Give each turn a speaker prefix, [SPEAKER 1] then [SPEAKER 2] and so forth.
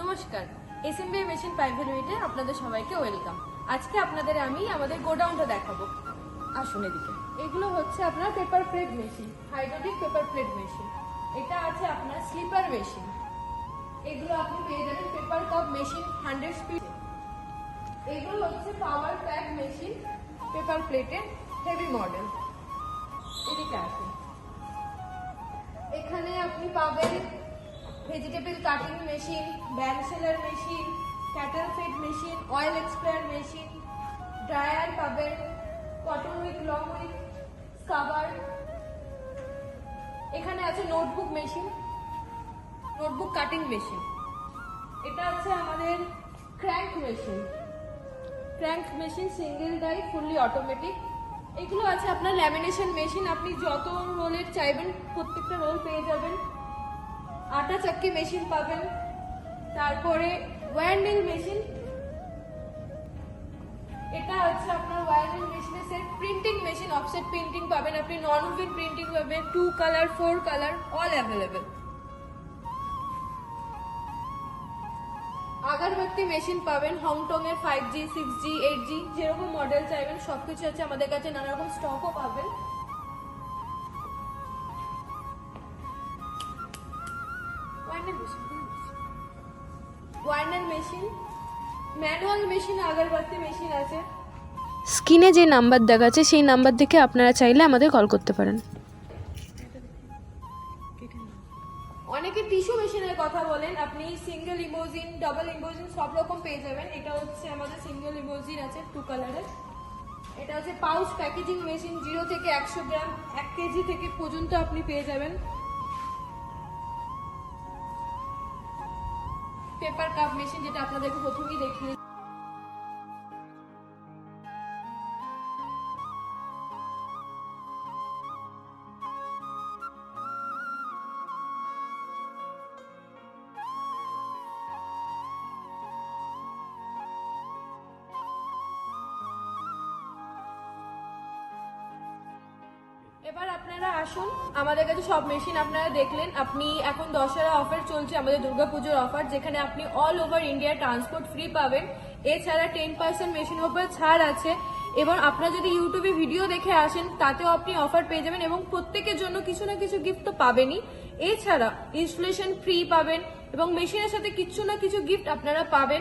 [SPEAKER 1] নমস্কার, SMB machine private লিমিটেডে আপনাদের সবাইকে ওয়েলকাম। আজকে আপনাদের আমি আমাদের গোডাউনটা দেখাবো। আসুন এদিকে। এগুলো হচ্ছে আপনার paper plate machine, hydraulic paper plate machine. এটা আছে আপনার স্লিপার মেশিন। এগুলো আপনি পেয়ে যাবেন পেপার কাপ মেশিন 100 স্পিড। এগুলো হচ্ছে পাওয়ার প্যাক মেশিন, পেপার প্লেটের হেভি মডেল। এদিকে আসুন। এখানে আপনি পাবেন vegetable cutting machine, band sealer machine, cattle feed machine, oil expeller machine, dryer পাবেন, cotton with long with scrubber. এখানে আছে notebook machine, notebook cutting machine. এটা আছে আমাদের crank machine, crank machine single die fully automatic. এগুলো আছে আপনার lamination machine, আপনি যত রোলের চাইবেন প্রত্যেকটা রোল পেয়ে যাবেন। আটা চাক্কি মেশিন পাবেন, তারপরে ওয়াইন্ডিং মেশিন। এটা হচ্ছে আপনার ওয়াইন্ডিং মেশিনের set. Printing machine, offset printing পাবেন আপনি, নন উইভিং প্রিন্টিং পাবেন, 2 কালার 4 কালার অল অ্যাভেলেবেল। আগরবাতি মেশিন পাবেন, হংটং এর 5G 6G 8G যেরকম মডেল চাইবেন সবকিছু আছে আমাদের কাছে, নানা রকম স্টকও পাবেন। ওয়াইন্ডার মেশিন, ম্যানুয়াল মেশিন, আগরবাতি মেশিন আছে।
[SPEAKER 2] স্ক্রিনে যে নাম্বার দেখাচ্ছে সেই নাম্বার দেখে আপনারা চাইলে আমাদের কল করতে পারেন।
[SPEAKER 1] অনেকে টিস্যু মেশিনের কথা বলেন, আপনি সিঙ্গেল ইমোজিন, ডাবল ইমোজিন সব রকম পেয়ে যাবেন। এটা হচ্ছে আমাদের সিঙ্গেল ইমোজিন আছে 2 কালারের। এটা হচ্ছে পাউচ প্যাকেজিং মেশিন, 0 থেকে 100 গ্রাম 1 কেজি থেকে পর্যন্ত আপনি পেয়ে যাবেন। পেপার কাপ মেশিন, যেটা আপনাদেরকে প্রথমেই দেখিয়ে। এবার আপনারা আসুন, আমাদের কাছে সব মেশিন আপনারা দেখলেন। আপনি এখন দশহরা অফার চলছে, আমাদের দুর্গাপুজোর অফার, যেখানে আপনি all over India transport free পাবেন। এছাড়া 10% মেশিনের উপর ছাড় আছে। এবং আপনারা যদি ইউটিউবে ভিডিও দেখে আসেন তাতেও আপনি অফার পেয়ে যাবেন, এবং প্রত্যেকের জন্য কিছু না কিছু গিফট তো পাবেনই। এছাড়া ইনস্টলেশন ফ্রি পাবেন এবং মেশিনের সাথে কিছু না কিছু গিফট আপনারা পাবেন।